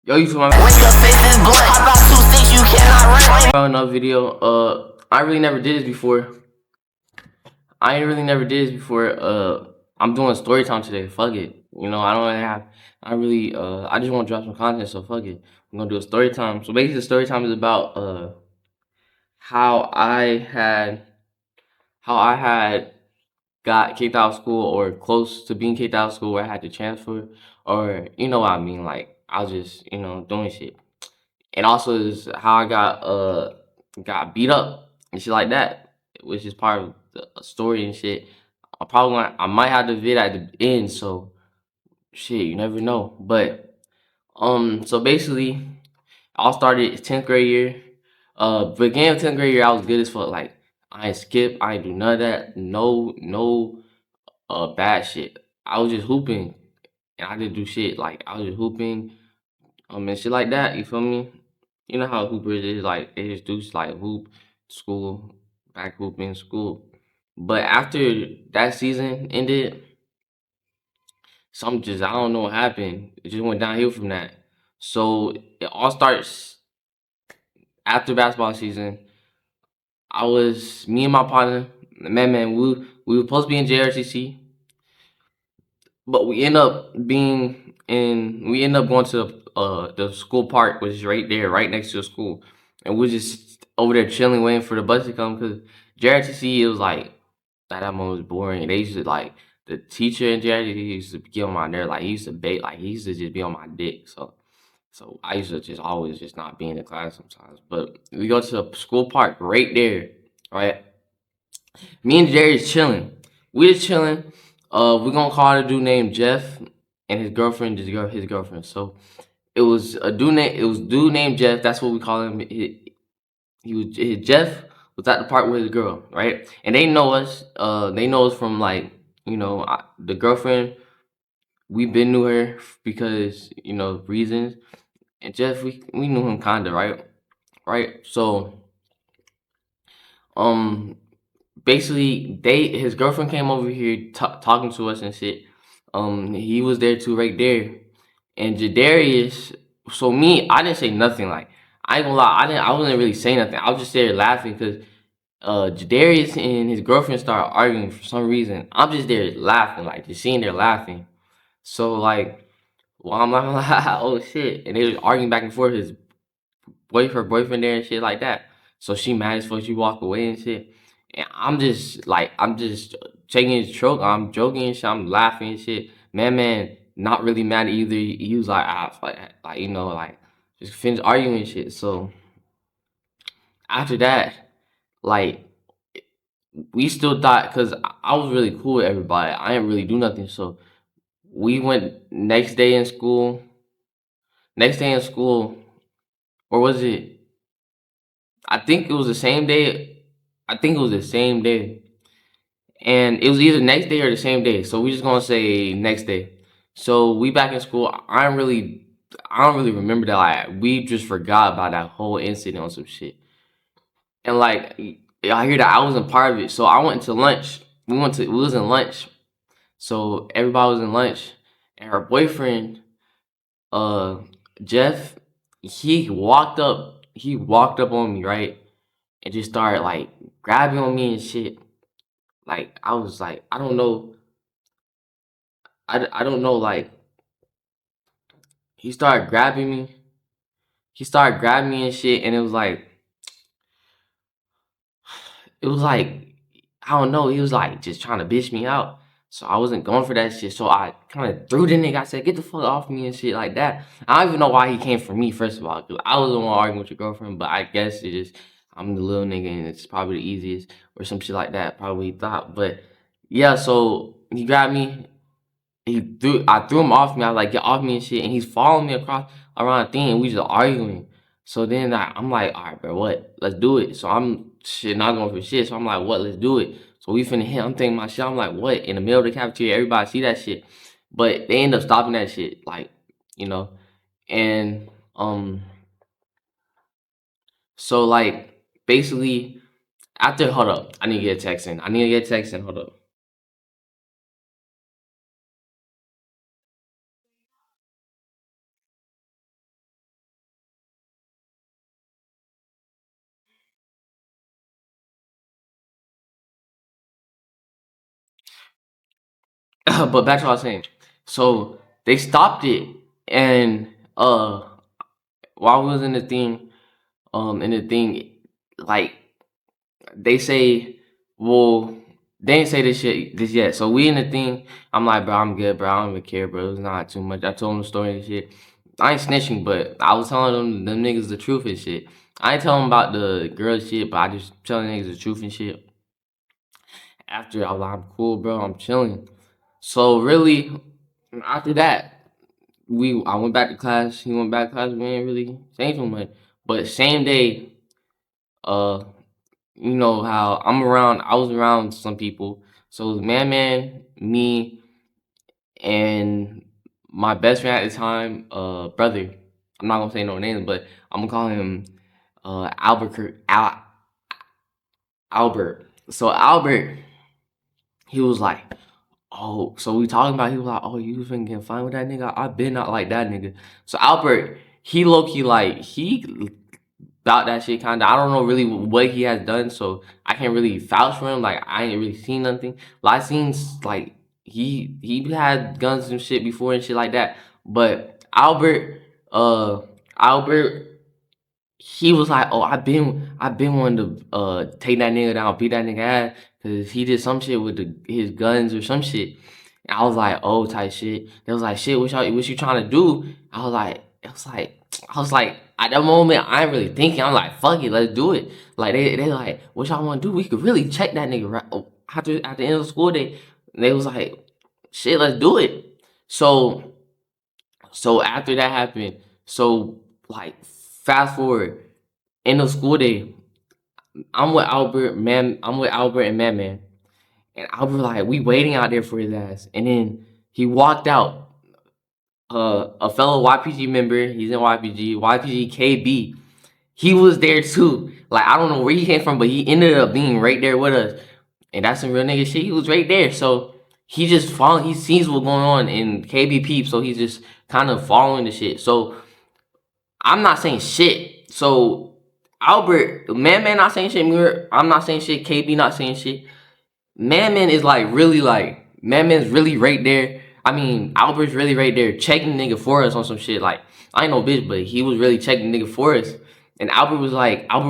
Yo, you feel my another video. I really never did this before. I'm doing story time today. Fuck it. You know, I don't really have. I just want to drop some content. So fuck it. I'm gonna do a story time. So basically, the story time is about how I had got kicked out of school or close to being kicked out of school where I had to transfer, or you know what I mean. Like I was just doing shit. And also is how I got beat up and shit like that, which is part of the story and shit. I might have the vid at the end, so shit, you never know. But so basically, I started 10th grade year. Beginning of 10th grade year, I was good as fuck. Like I ain't skip, I ain't do none of that. No bad shit. I was just hooping, and I didn't do shit. Like I was just hooping, and shit like that. You feel me? You know how hoopers is like they just do like hoop, school, back hooping, school. But after that season ended, something just I don't know what happened. It just went downhill from that. So it all starts after basketball season. I was me and my partner, man, we were supposed to be in JRTC, but we end up going to the school park, which is right there, right next to the school, and we're just over there chilling, waiting for the bus to come. Cause JRTC, it was like that moment was boring. They used to like the teacher in JRTC used to get on my nerve, like he used to bait, like he used to just be on my dick. So I used to just always just not be in the class sometimes. But we go to the school park right there, right? Me and Jerry's chilling. We just chilling. We're gonna call a dude named Jeff and his girlfriend, his girlfriend. So it was dude named Jeff. That's what we call him. Jeff was at the park with his girl, right? And they know us. They know us from like the girlfriend. We've been knew her because reasons. And Jeff, we knew him kinda, right? Right. So um basically his girlfriend came over here talking to us and shit. He was there too, right there. And Jadarius, so me, I didn't say nothing. Like I ain't gonna lie, I wasn't really saying nothing. I was just there laughing because Jadarius and his girlfriend started arguing for some reason. I'm just there laughing, like just sitting there laughing. So like, well, I'm like, oh shit, and they was arguing back and forth. His boyfriend there and shit like that. So she mad as fuck. She walk away and shit. And I'm just taking his joke. I'm joking and shit. I'm laughing and shit. Man, not really mad either. He was like, like just finish arguing and shit. So after that, like we still thought, cause I was really cool with everybody. I didn't really do nothing. So we went next day in school. Next day in school, or was it? I think it was the same day. I think it was the same day. And it was either next day or the same day. So we just gonna say next day. So we back in school. I don't really remember that. Like we just forgot about that whole incident on some shit. And like I hear that I wasn't part of it. So I went to lunch. We was in lunch. So everybody was in lunch. And her boyfriend, uh Jeff, he walked up on me, right? And just started like grabbing on me and shit. Like I was like, I don't know. I don't know, like he started grabbing me. He started grabbing me and shit, and it was like I don't know. He was like just trying to bitch me out. So I wasn't going for that shit. So I kind of threw the nigga. I said, "Get the fuck off me" and shit like that. I don't even know why he came for me. First of all, 'cause I was the one arguing with your girlfriend, but I guess it just I'm the little nigga, and it's probably the easiest or some shit like that. Probably he thought, but yeah. So he grabbed me. I threw him off me. I was like, get off me and shit. And he's following me across around the thing, and we just arguing. So then I'm like, all right, bro, what? Let's do it. So I'm shit not going for shit. So I'm like, what? Let's do it. So we finna hit. I'm thinking my shit. I'm like, what? In the middle of the cafeteria, everybody see that shit. But they end up stopping that shit, like, you know. And so like basically after hold up, I need to get a text in. Hold up. But back to what I was saying. So they stopped it, and while we was in the thing, like they say, well, they ain't say this yet. So we in the thing. I'm like, bro, I'm good, bro. I don't even care, bro. It's not too much. I told them the story and shit. I ain't snitching, but I was telling them niggas the truth and shit. I ain't telling them about the girl shit, but I just telling niggas the truth and shit. After I was like, I'm cool, bro. I'm chilling. So really, after that, I went back to class. He went back to class. We ain't really saying too much. But same day, uh, you know how I was around some people. So it was Man, me, and my best friend at the time, brother. I'm not gonna say no names, but I'm gonna call him Albert. So Albert, he was like, oh, so we talking about, he was like, oh, you finna get fine with that nigga? I been not like that nigga. So Albert, he low key like, he about that shit kinda. I don't know really what he has done, so I can't really vouch for him. Like I ain't really seen nothing. Like I seen like he had guns and shit before and shit like that. But uh Albert, he was like, oh, I've been wanting to take that nigga down, beat that nigga ass, cause he did some shit with his guns or some shit. And I was like, oh, type shit. They was like, shit, what you trying to do? I was like, at that moment, I ain't really thinking. I'm like, fuck it, let's do it. Like they like, what y'all want to do? We could really check that nigga right after at the end of the school day. And they was like, shit, let's do it. So after that happened, so like fast forward, end of school day, I'm with Albert and Man. And Albert like, we waiting out there for his ass. And then he walked out. A fellow YPG member, he's in YPG KB. He was there too. Like I don't know where he came from, but he ended up being right there with us. And that's some real nigga shit. He was right there. So he just following, he sees what's going on in KB peep, so he's just kind of following the shit. So I'm not saying shit. So Albert, Man not saying shit, Mirror, I'm not saying shit, KB not saying shit. Man is like really like Man's really right there. I mean, Albert's really right there checking the nigga for us on some shit. Like I ain't no bitch, but he was really checking the nigga for us. And Albert was like, oh,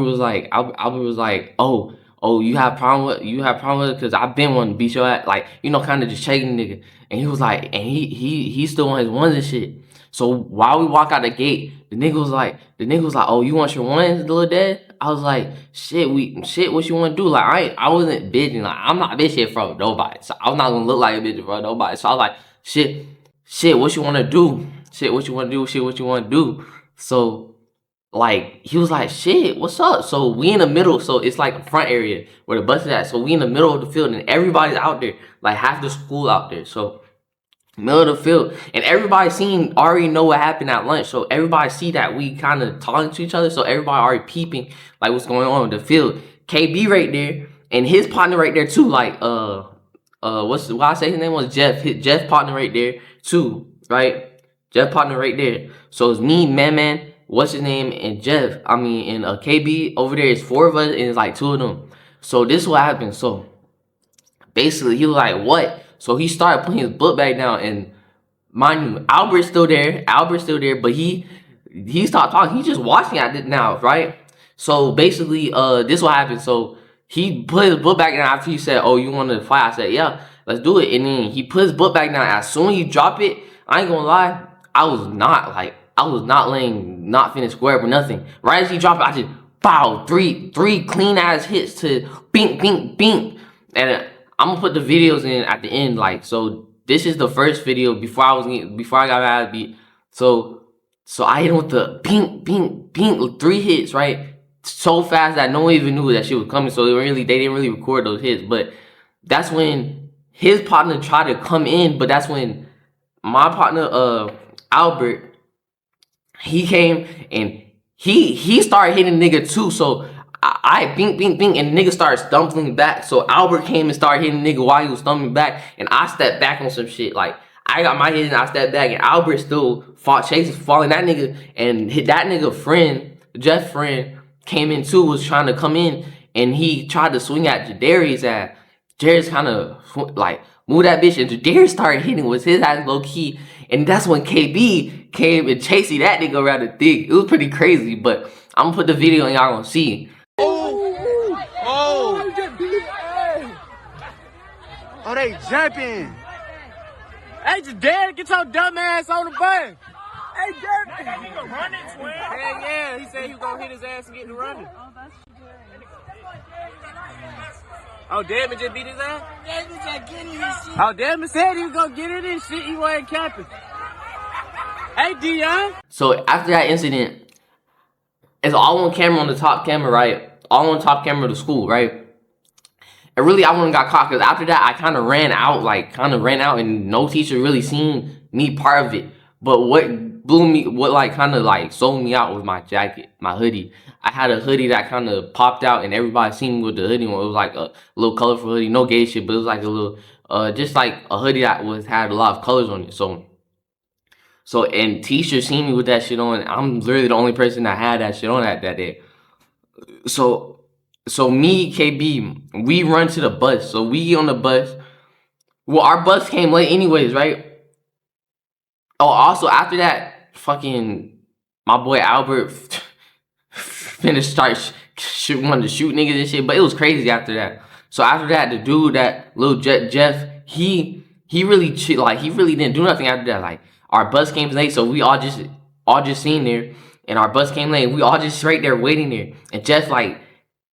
you have problem with it because I've been wanting to beat your ass, like, you know, kind of just checking the nigga. And he was like, and he still on his ones and shit. So while we walk out the gate, the nigga was like, oh, you want your ones, little dad? I was like, shit, what you want to do? Like, I wasn't bitching. Like, I'm not bitching for nobody. So I'm not gonna look like a bitch for nobody. So I was like, shit, what you want to do? Shit, what you want to do? So, like, he was like, shit, what's up? So we in the middle. So it's like the front area where the bus is at. So we in the middle of the field and everybody's out there. Like, half the school out there. So middle of the field, and everybody already know what happened at lunch, so everybody see that we kind of talking to each other, so everybody already peeping like what's going on in the field. KB right there and his partner right there too, like what I say his name was Jeff. Jeff partner right there too, right? Jeff partner right there. So it's me, Man, what's his name, and Jeff. I mean, and KB over there is 4 of us, and it's like 2 of them. So this is what happened. So basically, he was like, what? So he started putting his book back down, and mind you, Albert's still there, but he stopped talking. He's just watching at it now, right? So basically, this what happened. So he put his book back down after he said, oh, you want to fight? I said, yeah, let's do it. And then he put his book back down. As soon as he dropped it, I ain't gonna lie, I was not laying, not finished square or nothing. Right as he dropped it, I just, pow, three clean ass hits to bink, bink, bink. And I'm gonna put the videos in at the end, like, so this is the first video before I got mad beat. So I hit him with the pink, 3 hits, right? So fast that no one even knew that shit was coming. So they didn't really record those hits. But that's when his partner tried to come in, but that's when my partner, Albert, he came and he started hitting nigga too. So I bink, and the nigga started stumbling back. So Albert came and started hitting the nigga while he was stumbling back, and I stepped back on some shit. Like, I got my hit and I stepped back, and Albert still following that nigga, and hit that nigga friend, Jeff friend, came in too, was trying to come in, and he tried to swing at Jadarius at. Jared's kind of like move that bitch, and Jadarius started hitting with his ass low key, and that's when KB came and chased that nigga around the thing. It was pretty crazy, but I'm gonna put the video and y'all gonna see. Oh, they jumping. Hey, Jadarius, get your dumb ass on the bus. Hey, Jadarius. He gonna run it, twin. Hell yeah, he said he was gonna hit his ass and get to running. Oh, damn it, just beat his ass? Damn it, just get in his shit. Oh, damn it, said he was gonna get in his shit. He wasn't capping. Hey, Dion. So after that incident, it's all on camera, on the top camera, right? All on top camera of the school, right? And really, I wouldn't got caught, because after that, I kind of ran out, and no teacher really seen me part of it. But what blew me, what like kind of like sold me out was my jacket, my hoodie. I had a hoodie that kind of popped out, and everybody seen me with the hoodie on. It was like a little colorful hoodie, no gay shit, but it was like a little, just like a hoodie that had a lot of colors on it. So and teachers seen me with that shit on. I'm literally the only person that had that shit on that day. So me, KB, we run to the bus. So we on the bus. Well, our bus came late anyways, right? Oh, also after that, fucking my boy Albert finished wanted to shoot niggas and shit. But it was crazy after that. So after that, the dude, that little Jeff, he really he really didn't do nothing after that. Like, our bus came late, so we all just seen there, and our bus came late. We all just right there waiting there, and Jeff like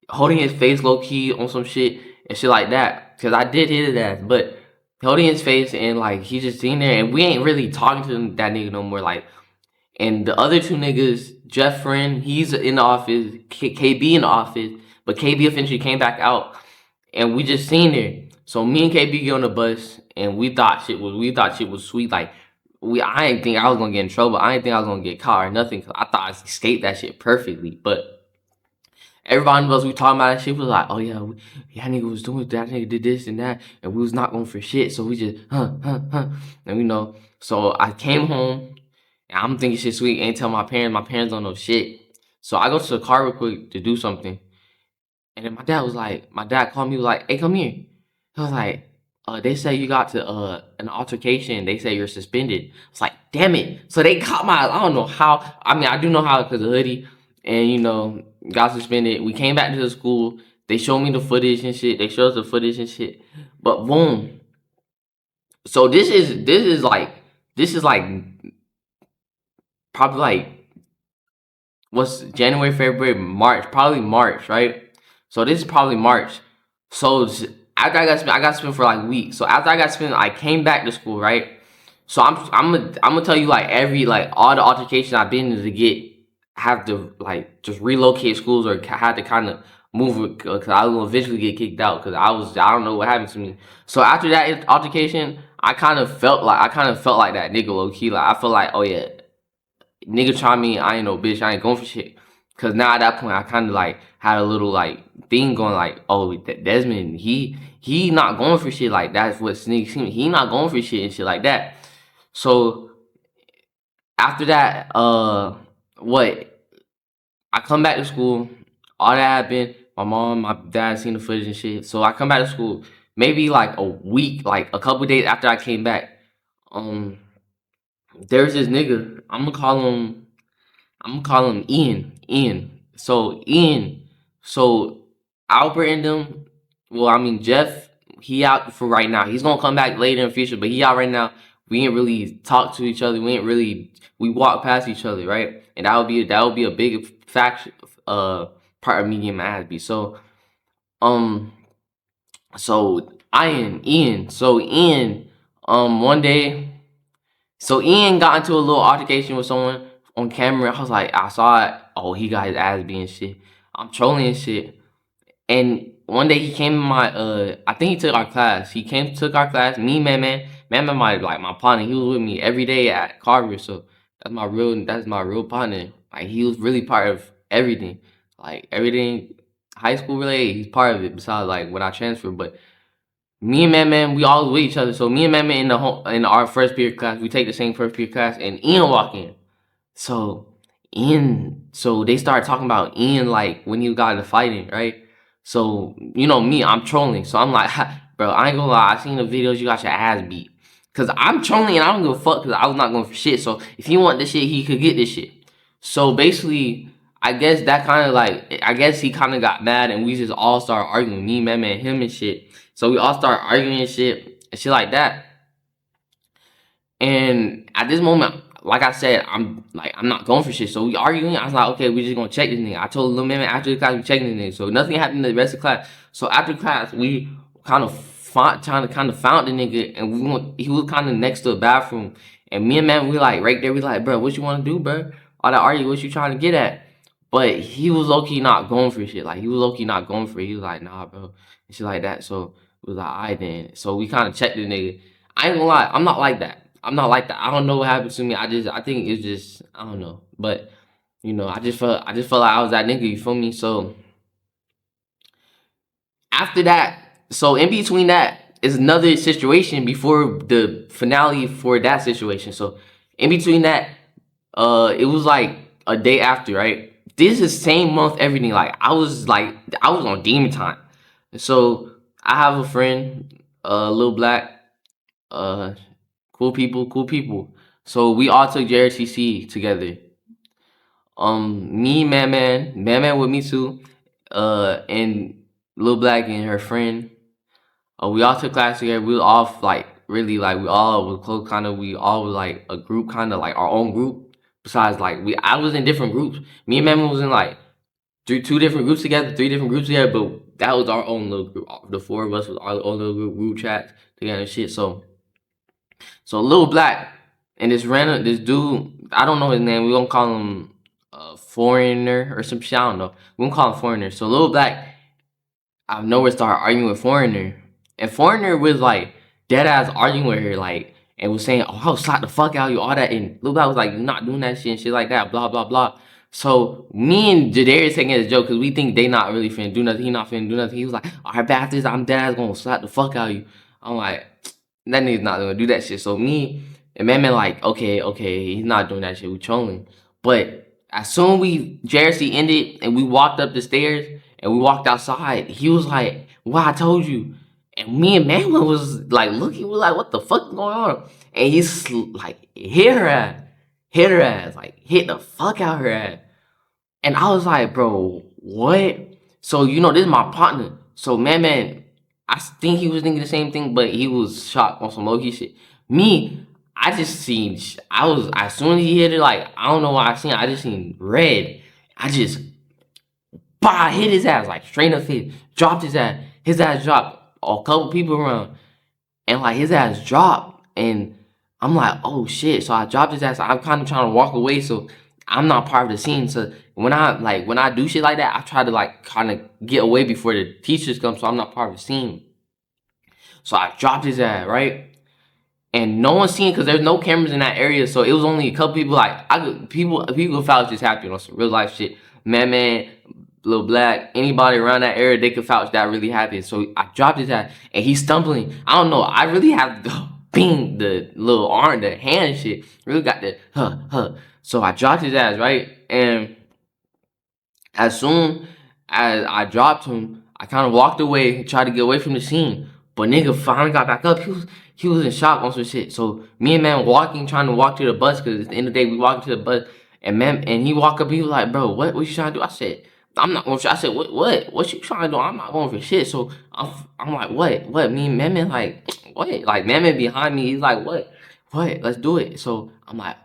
holding his face low key on some shit and shit like that. Cause I did hit his ass, but holding his face, and like he just seen there, and we ain't really talking to that nigga no more. Like, and the other two niggas, Jeff friend, he's in the office, KB in the office, but KB eventually came back out, and we just seen there. So me and KB get on the bus, and we thought shit was sweet. Like, I didn't think I was gonna get in trouble. I didn't think I was gonna get caught or nothing, cause I thought I escaped that shit perfectly. But everybody else we talking about that shit was like, oh yeah, nigga was doing that, nigga did this and that, and we was not going for shit. So we just and we know. So I came home, and I'm thinking shit sweet. Ain't tell my parents don't know shit. So I go to the car real quick to do something, and then my dad called me, was like, hey, come here. I was like, they say you got to an altercation. They say you're suspended. It's like, damn it. So they caught my, I don't know how. I mean, I do know how, because of hoodie, and got suspended. We came back to the school. They showed me the footage and shit. They showed us the footage and shit. But boom. So this is like probably like, what's January, February, March, probably March, right? So this is probably March. So after I got spent for like weeks. So after I got spent, I came back to school, right? So I'm gonna tell you like all the altercations I've been to have to like just relocate schools, or had to kind of move, because I was gonna eventually get kicked out, because I don't know what happened to me. So after that altercation, I kind of felt like that nigga low key. Like, I felt like, oh yeah, nigga try me, I ain't no bitch, I ain't going for shit. Cause now at that point, I kind of like had a little like thing going, like, oh, Desmond, he not going for shit. Like, that's what sneaks him. He not going for shit and shit like that. So after that, what? I come back to school. All that happened. My mom, my dad seen the footage and shit. So I come back to school. Maybe like a week, like a couple days after I came back. There's this nigga. I'm gonna call him Ian. So Albert and them. Well, I mean, Jeff, he out for right now. He's gonna come back later in the future, but he out right now. We ain't really talk to each other. We walk past each other, right? And that would be a big fact, part of me getting my ass beat. So Ian, one day, so Ian got into a little altercation with someone on camera. I was like, I saw it. Oh, he got his ass being shit. I'm trolling and shit. And one day he came in my, I think he took our class. Took our class. Me, Man, my partner. He was with me every day at Carver. So that's my real partner. Like, he was really part of everything. Like, everything high school related, he's part of it. Besides, like, when I transferred, but me and Man, we always with each other. So me and Man in our first period class, we take the same first period class, and Ian walk in. So they started talking about Ian, like, when he got into fighting, right? So, me, I'm trolling. So I'm like, bro, I ain't gonna lie, I seen the videos, you got your ass beat. Cause I'm trolling and I don't give a fuck because I was not going for shit. So if he want this shit, he could get this shit. So basically, I guess that kind of like, I guess he kind of got mad and we just all started arguing, me, man, him and shit. So we all started arguing and shit like that. And at this moment, like I said, I'm not going for shit. So we arguing. I was like, okay, we just gonna check this nigga. I told Lil Man after the class we checking this nigga. So nothing happened in the rest of class. So after class, we trying to found the nigga, and he was kind of next to a bathroom. And me and man, we like right there. We like, bro, what you want to do, bro? All that arguing, what you trying to get at? But he was low key not going for shit. Like he was low key not going for it. He was like, nah, bro, and shit like that. So we was like, alright then. So we kind of checked the nigga. I ain't gonna lie, I'm not like that. I'm not like that. I don't know what happened to me. I think it's just, I don't know. But you know, I just felt like I was that nigga. You feel me? So after that, so in between that is another situation before the finale for that situation. So in between that, it was like a day after, right? This is same month, everything. Like I was on demon time. So I have a friend, Lil Black, cool people. So we all took JRTC together. Me, Man with me too, and Lil Black and her friend. We all took class together. We were all like really like we all were close. Kind of we all were like a group, kind of like our own group. Besides, like I was in different groups. Me and Man was in like two different groups together, three different groups together. But that was our own little group. The four of us was our own little group chats together and shit. So Lil Black and this dude, I don't know his name. We gonna call him Foreigner or some shit. I don't know. We gonna call him Foreigner. So Lil Black out of nowhere started arguing with Foreigner, and Foreigner was like dead ass arguing with her, like, and was saying, "Oh, I'll slap the fuck out of you," all that. And Lil Black was like, "You're not doing that shit and shit like that." Blah blah blah. So me and Jadarius taking it as a joke because we think they not really finna do nothing. He not finna do nothing. He was like, "Alright, bastards, I'm dead ass gonna slap the fuck out of you." I'm like, that nigga's not gonna do that shit. So me and Man like, okay, he's not doing that shit. We trolling. But as soon we JRC ended and we walked up the stairs and we walked outside, he was like, "Well, I told you." And me and Man was like looking, we're like, "What the fuck is going on?" And he's like hit her ass, like hit the fuck out her ass. And I was like, bro, what? So you know, this is my partner. So Man, I think he was thinking the same thing, but he was shocked on some low-key shit. Me, I just seen, I was, as soon as he hit it, like, I don't know why I just seen red. I just, bah, hit his ass, like, straight up hit, dropped his ass dropped, a couple people around, and, like, his ass dropped, and I'm like, oh, shit, so I dropped his ass, I'm kind of trying to walk away, so I'm not part of the scene, so when I do shit like that, I try to, like, kind of get away before the teachers come, so I'm not part of the scene. So I dropped his ass, right? And no one's seen because there's no cameras in that area, so it was only a couple people. Like people felt just happened on some real life shit. Man, Lil Black, anybody around that area, they could vouch that really happened. So I dropped his ass, and he's stumbling. I don't know. I really have the bing, the little arm, the hand and shit. Really got the So I dropped his ass, right? And as soon as I dropped him, I kind of walked away, tried to get away from the scene. But nigga finally got back up. He was in shock on some shit. So me and Man trying to walk to the bus, because at the end of the day we walked to the bus, and Man, and he walked up, he was like, "Bro, what you trying to do?" I said, "I'm not going for." I said, what you trying to do?" "I'm not going for shit." So I'm like, what? Me and Man like, what? Like Man behind me, he's like, what? Let's do it. So I'm like,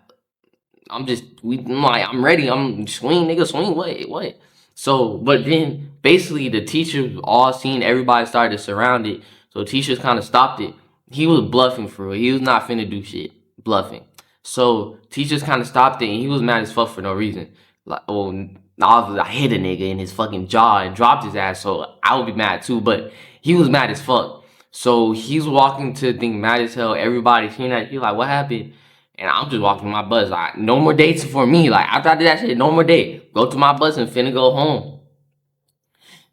I'm like, I'm ready. I'm swing, nigga, swing. What? So, but then basically the teachers all seen everybody started to surround it. So teachers kind of stopped it. He was bluffing for real. He was not finna do shit. Bluffing. So teachers kind of stopped it, and he was mad as fuck for no reason. Like, oh, I hit a nigga in his fucking jaw and dropped his ass. So I would be mad too. But he was mad as fuck. So he's walking to the thing mad as hell. Everybody seeing that. He's like, "What happened?" And I'm just walking my bus. Like, no more dates for me. Like, after I did that shit, no more date. Go to my bus and finna go home.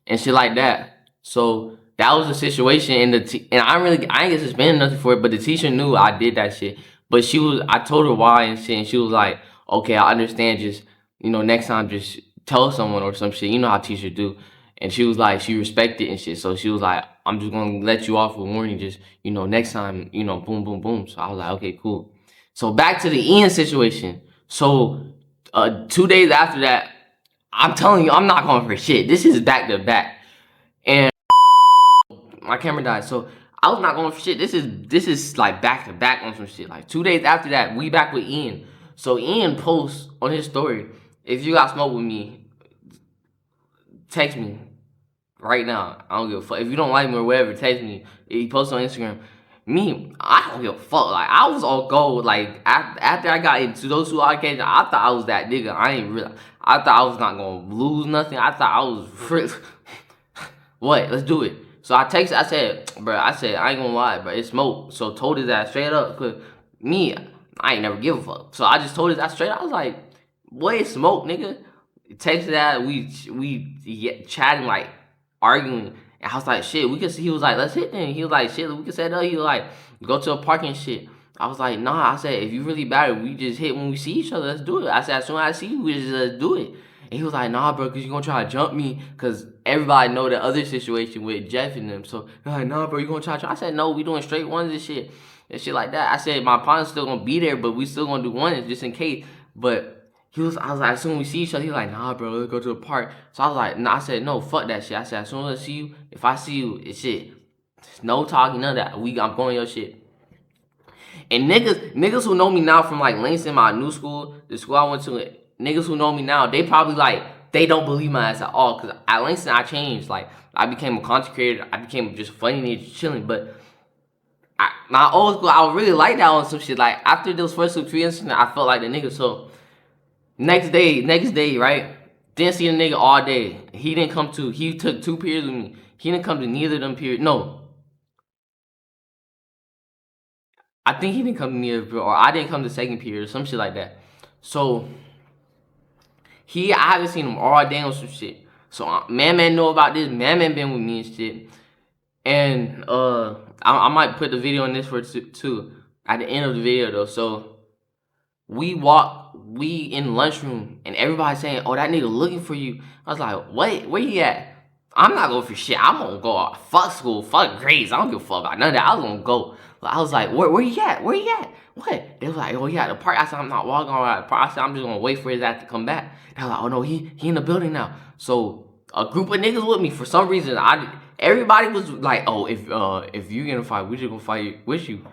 And shit like that. So that was the situation. And I ain't get suspended nothing for it, but the teacher knew I did that shit. But I told her why and shit, and she was like, "Okay, I understand. Just, next time just tell someone or some shit. You know how teachers do." And she was like, she respected and shit. So she was like, I'm just gonna let you off with warning, just, you know, next time, you know, boom, boom, boom. So I was like, okay, cool. So back to the Ian situation. So 2 days after that, I'm telling you, I'm not going for shit. This is back to back. And my camera died. So I was not going for shit. This is like back to back on some shit. Like 2 days after that, we back with Ian. So Ian posts on his story, if you got smoke with me, text me right now. I don't give a fuck. If you don't like me or whatever, text me. He posts on Instagram. Me, I don't give a fuck. Like, I was all gold. Like, after I got into those 2 occasions, I thought I was that nigga. I thought I was not gonna lose nothing. I thought I was what? Let's do it. So I texted, I said, bro, I ain't gonna lie, bro, it's smoke. So told his ass straight up, cause me, I ain't never give a fuck. So I just told his ass straight up, I was like, what is smoke, nigga? Texted that, we chatting, like, arguing. And I was like, shit, we could see. He was like, let's hit then. He was like, shit, we could set up. He was like, go to a park and shit. I was like, nah. I said, if you really bad, we just hit when we see each other. Let's do it. I said, as soon as I see you, we just do it. And he was like, nah, bro, because you're going to try to jump me. Because everybody know the other situation with Jeff and them. So, they're like, nah, bro, you going to try to jump. I said, no, we doing straight ones and shit. And shit like that. I said, my opponent's still going to be there, but we still going to do ones just in case. But I was like, as soon as we see each other, he was like, nah, bro, let's go to the park. So I was like, nah, I said, no, fuck that shit. I said, as soon as I see you, if I see you, it's shit. No talking, none of that. I'm going your shit. And niggas who know me now from like Langston, my new school, the school I went to, niggas who know me now, they probably like, they don't believe my ass at all. Cause at Langston, I changed. Like, I became a content creator. I became just funny nigga, chilling. But my old school, I really like that on some shit. Like, after those first 2 3 incidents, I felt like the nigga. So next day, right? Didn't see the nigga all day. He didn't come to, he took 2 periods with me. He didn't come to neither of them periods. No. I think he didn't come to neither, or I didn't come to second period or some shit like that. So, I haven't seen him all day on some shit. So, Man know about this. Man been with me and shit. And, I might put the video in this for too. At the end of the video though. So, we in lunchroom, and everybody saying, oh, that nigga looking for you. I was like, wait, where he at? I'm not going for shit. I'm gonna go fuck school, fuck grades. I don't give a fuck about none of that. I was gonna go. I was like, where he at? Where he at? What? They was like, oh, he at the park. I said, I'm not walking around the park. I said, I'm just gonna wait for his ass to come back. They were like, oh no, he in the building now. So a group of niggas with me, for some reason, everybody was like, oh, if you gonna fight, we just gonna fight with you.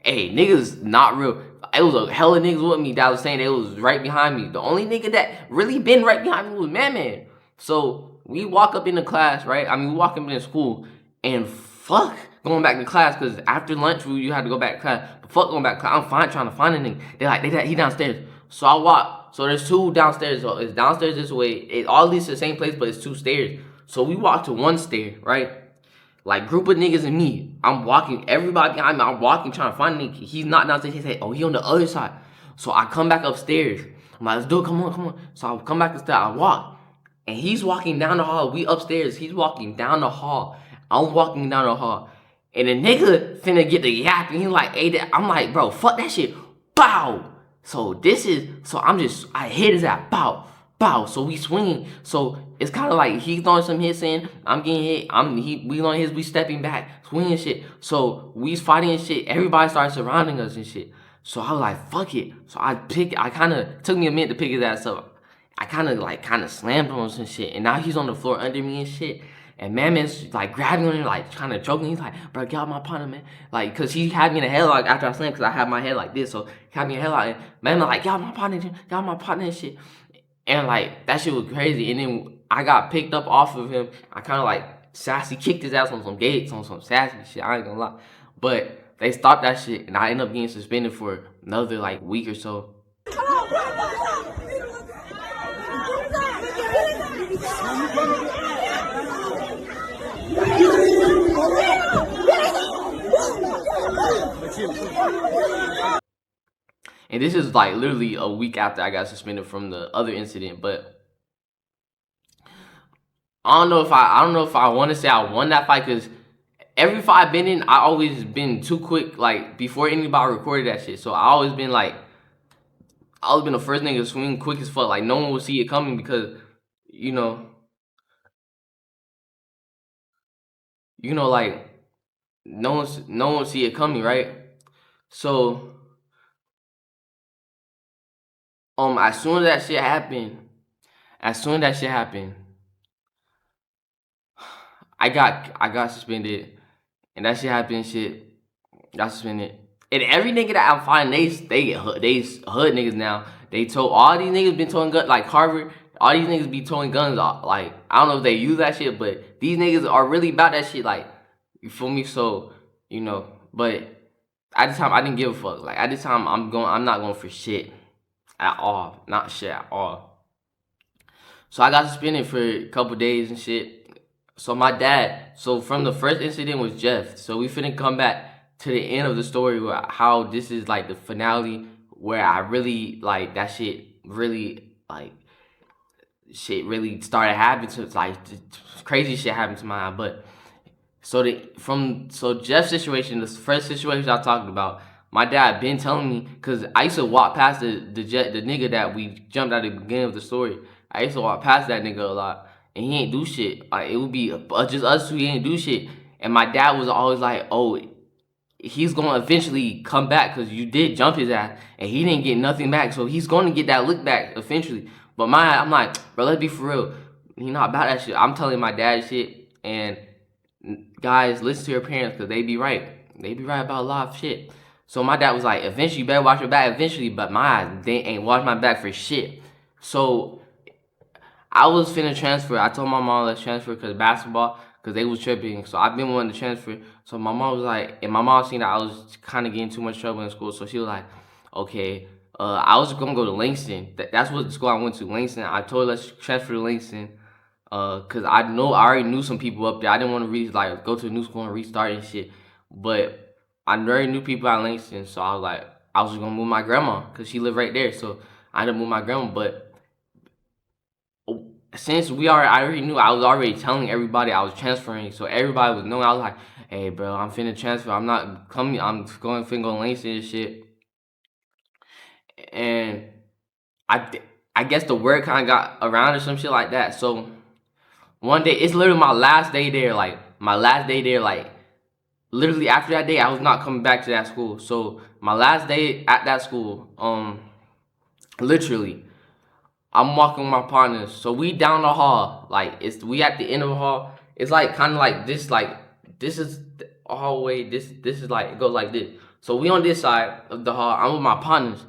Hey, niggas not real. It was a hella niggas with me that was saying they was right behind me. The only nigga that really been right behind me was Man. So we walk up in the class, right? I mean, we walk up in school, and fuck going back to class, because after lunch you had to go back to class. But fuck going back to class. I'm fine trying to find a nigga. They're like, he downstairs. So I walk. So there's 2 downstairs. So it's downstairs this way. It all leads to the same place, but it's 2 stairs. So we walk to 1 stair, right? Like, group of niggas and me. I'm walking, everybody behind me, I'm walking, trying to find a nigga. He's not downstairs. He said, oh, he on the other side. So I come back upstairs. I'm like, let's do it, come on. So I come back upstairs, I walk. And he's walking down the hall. We upstairs. He's walking down the hall. I'm walking down the hall. And the nigga finna get the yap. And he's like, hey, I'm like, bro, fuck that shit. Bow. So I hit his ass. Bow. So we swinging. So it's kind of like he's throwing some hits in. I'm getting hit. We on his. We stepping back, swinging shit. So we fighting and shit. Everybody started surrounding us and shit. So I was like, fuck it. So I kind of took me a minute to pick his ass up. I kind of slammed him on some shit. And now he's on the floor under me and shit. And Man's like grabbing on him, like trying to choke me. He's like, bro, get out my partner, man. Like, cause he had me in a headlock after I slammed, cause I had my head like this. So he had me in a headlock. And Man was like, get out my partner and shit. And like, that shit was crazy. And then I got picked up off of him. I kind of like sassy kicked his ass on some gates, on some sassy shit. I ain't gonna lie. But they stopped that shit, and I ended up getting suspended for another like week or so. And this is like literally a week after I got suspended from the other incident, but I don't know if I want to say I won that fight, because every fight I've been in, I always been too quick, like before anybody recorded that shit. So I always been the first nigga to swing quick as fuck. Like no one will see it coming, because, you know, you know, like no one see it coming, right? So as soon as that shit happened, I got suspended, and that shit happened. Shit, got suspended. And every nigga that I'm finding, they hood niggas now. They told all these niggas been towing guns like Harvard. All these niggas be towing guns. Like I don't know if they use that shit, but these niggas are really about that shit. Like you feel me? So you know, but at the time I didn't give a fuck. Like at this time I'm not going for shit at all, not shit at all. So I got suspended for a couple days and shit. So my dad, so from the first incident was Jeff. So we finna come back to the end of the story where how this is like the finale where I really like that shit really like shit really started happening to like crazy shit happened to my eye. But so Jeff's situation, the first situation I talked about, my dad been telling me because I used to walk past the nigga that we jumped at the beginning of the story. I used to walk past that nigga a lot, and he ain't do shit. Like it would be just us two. He ain't do shit, and my dad was always like, "Oh, he's gonna eventually come back because you did jump his ass, and he didn't get nothing back, so he's gonna get that look back eventually." But I'm like, bro, let's be for real. He not about that shit. I'm telling my dad shit, and guys, listen to your parents because they be right. They be right about a lot of shit. So my dad was like, eventually you better watch your back eventually, but my eyes, they ain't watch my back for shit. So I was finna transfer. I told my mom let's transfer because basketball, because they was tripping. So I've been wanting to transfer. So my mom was like, and my mom seen that I was kind of getting too much trouble in school. So she was like, okay, I was gonna go to Langston. That's what school I went to, Langston. I told her let's transfer to Langston. Cause I already knew some people up there. I didn't want to go to a new school and restart and shit. But I already knew people at Langston, so I was like, I was just gonna move my grandma, cause she lived right there. So I ended up moving my grandma. But since I already knew, I was already telling everybody I was transferring, so everybody was knowing. I was like, hey, bro, I'm finna transfer. I'm not coming. I'm finna go to Langston and shit. And I guess the word kind of got around or some shit like that. So one day, it's literally my last day there. Like literally after that day, I was not coming back to that school. So my last day at that school, literally, I'm walking with my partners. So we down the hall, like we at the end of the hall. It's like kind of like this is a hallway. This is like it goes like this. So we on this side of the hall. I'm with my partners,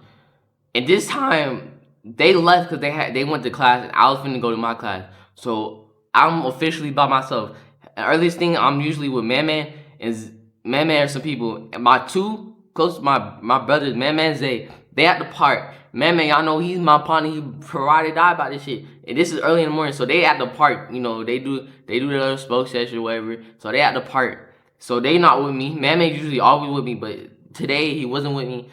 and this time they left because they went to class, and I was finna go to my class. So I'm officially by myself. The earliest thing I'm usually with Man is Man or some people. And my two close, my brothers, Man and Zay, they at the park. Man, y'all know he's my partner. He ride or die about this shit. And this is early in the morning, so they at the park. You know, they do their little spoke session or whatever. So they at the park. So they not with me. Man usually always with me, but today he wasn't with me.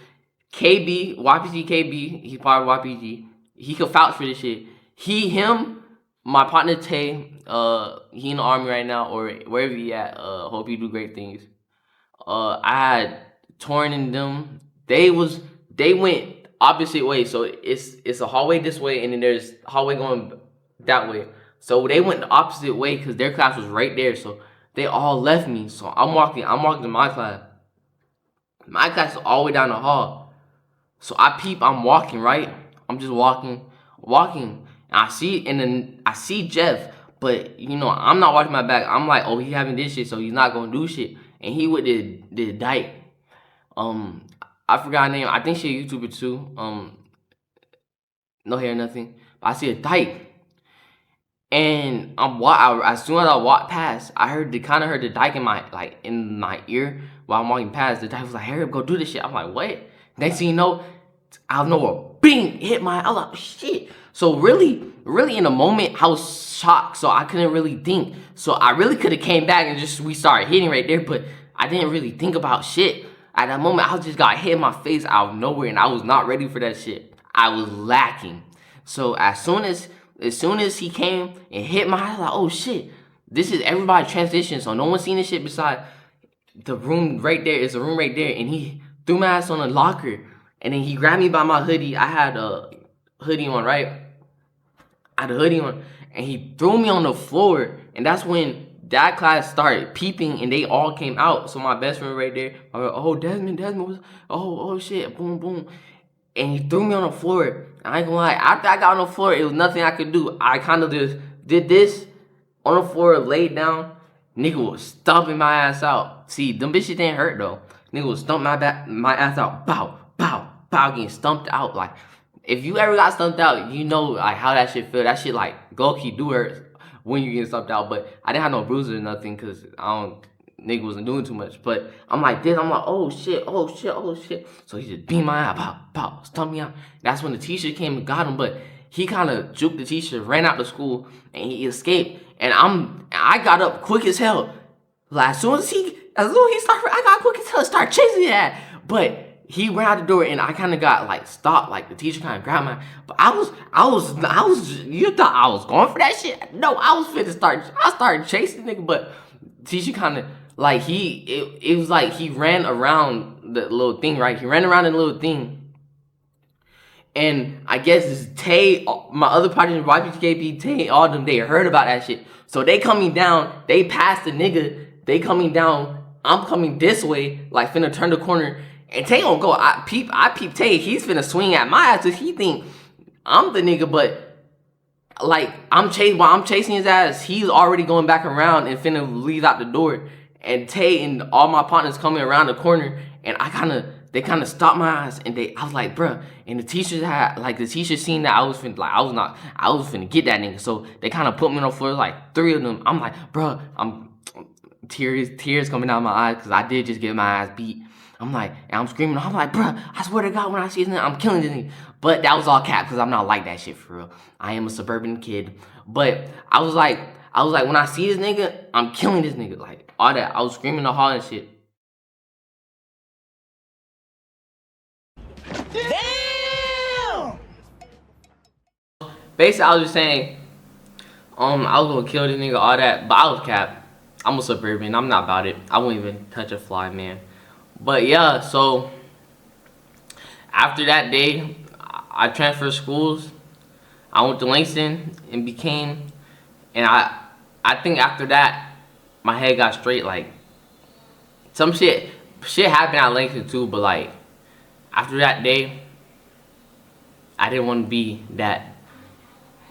YpgDes, he's part of YpgDes. He could vouch for this shit. Him, my partner Tay, he in the army right now or wherever he at. Hope he do great things. I had Torn and them. They went opposite way. So it's a hallway this way, and then there's a hallway going that way. So they went the opposite way because their class was right there. So they all left me. So I'm walking to my class. My class is all the way down the hall. So I'm walking, right? I'm just walking. And I see Jeff, but you know, I'm not watching my back. I'm like, oh, he having this shit, so he's not gonna do shit. And he with the dyke. I forgot her name. I think she a YouTuber too. No hair, nothing. But I see a dyke. And as soon as I walked past, I heard the dyke in my ear while I'm walking past. The dyke was like, "Hurry up, go do this shit." I'm like, "What?" Next thing you know, out of nowhere, bing, hit my. I was like, "Shit!" So really in the moment, I was shocked. So I couldn't really think. So I really could have came back and we started hitting right there, but I didn't really think about shit. At that moment, I just got hit in my face out of nowhere, and I was not ready for that shit. I was lacking. So as soon as he came and hit my, I was like, oh shit, this is everybody transition. So no one seen this shit beside the room right there. It's a room right there, and he threw my ass on a locker, and then he grabbed me by my hoodie. I had a hoodie on, right? I had a hoodie on, and he threw me on the floor, and that's when that class started peeping and they all came out. So my best friend right there, I go, oh Desmond was, oh shit, boom boom, and he threw me on the floor. I ain't gonna lie, after I got on the floor, it was nothing I could do. I kind of just did this on the floor, laid down. Nigga was stomping my ass out. See, them bitches didn't hurt though. Nigga was stomping my ass out. Bow, bow, bow, getting stumped out. Like, if you ever got stumped out, you know like how that shit feel. That shit like low-key do hurt when you get stumped out. But I didn't have no bruises or nothing because nigga wasn't doing too much. But I'm like this, I'm like, oh shit. So he just beat my ass, pow, pow, stumped me out. That's when the teacher came and got him, but he kind of juked the teacher, ran out the school, and he escaped. And I got up quick as hell. Like, as soon as he started, I got quick as hell, start chasing that. But he ran out the door, and I kind of got like stopped. Like the teacher kind of grabbed my. But I was. You thought I was going for that shit? No, I was finna start. I started chasing the nigga, but teacher kind of like it was like he ran around the little thing, right? He ran around the little thing. And I guess it's Tay, my other partners, YpgDes, Tay, all them, they heard about that shit. So they coming down, they passed the nigga, they coming down, I'm coming this way, like finna turn the corner, and Tay don't go. I peep Tay, he's finna swing at my ass, cause he think I'm the nigga, but like while I'm chasing his ass, he's already going back around and finna leave out the door. And Tay and all my partners coming around the corner, and they kind of stopped my ass, and I was like, bruh, and the teacher seen that I was finna get that nigga, so they kind of put me on the floor, like 3 of them. I'm like, bruh, tears coming out of my eyes, because I did just get my ass beat. I'm like, and I'm screaming, I'm like, bruh, I swear to God, when I see this nigga, I'm killing this nigga. But that was all cap, because I'm not like that shit for real. I am a suburban kid. But I was like, when I see this nigga, I'm killing this nigga, like, all that. I was screaming the hall and shit. Damn! Basically, I was just saying, I was gonna kill this nigga, all that, but I was cap. I'm a suburban, I'm not about it. I won't even touch a fly, man. But yeah, so after that day, I transferred schools. I went to Langston and I think after that, my head got straight. Like, some shit happened at Langston too, but like, after that day, I didn't want to be that.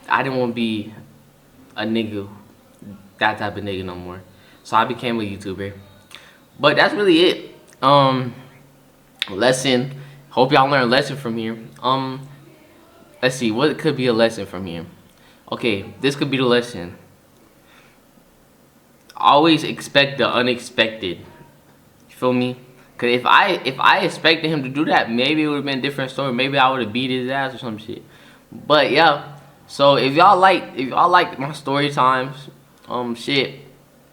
I didn't want to be a nigga, that type of nigga no more. So I became a YouTuber. But that's really it. Lesson. Hope y'all learned a lesson from here. Let's see, what could be a lesson from here? Okay, this could be the lesson. Always expect the unexpected. You feel me? Cause if I expected him to do that, maybe it would have been a different story. Maybe I would have beat his ass or some shit. But yeah. So if y'all like my story times, shit,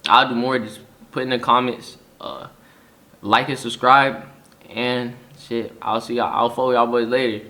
I'll do more. Just put in the comments, like and subscribe, and shit. I'll follow y'all boys later.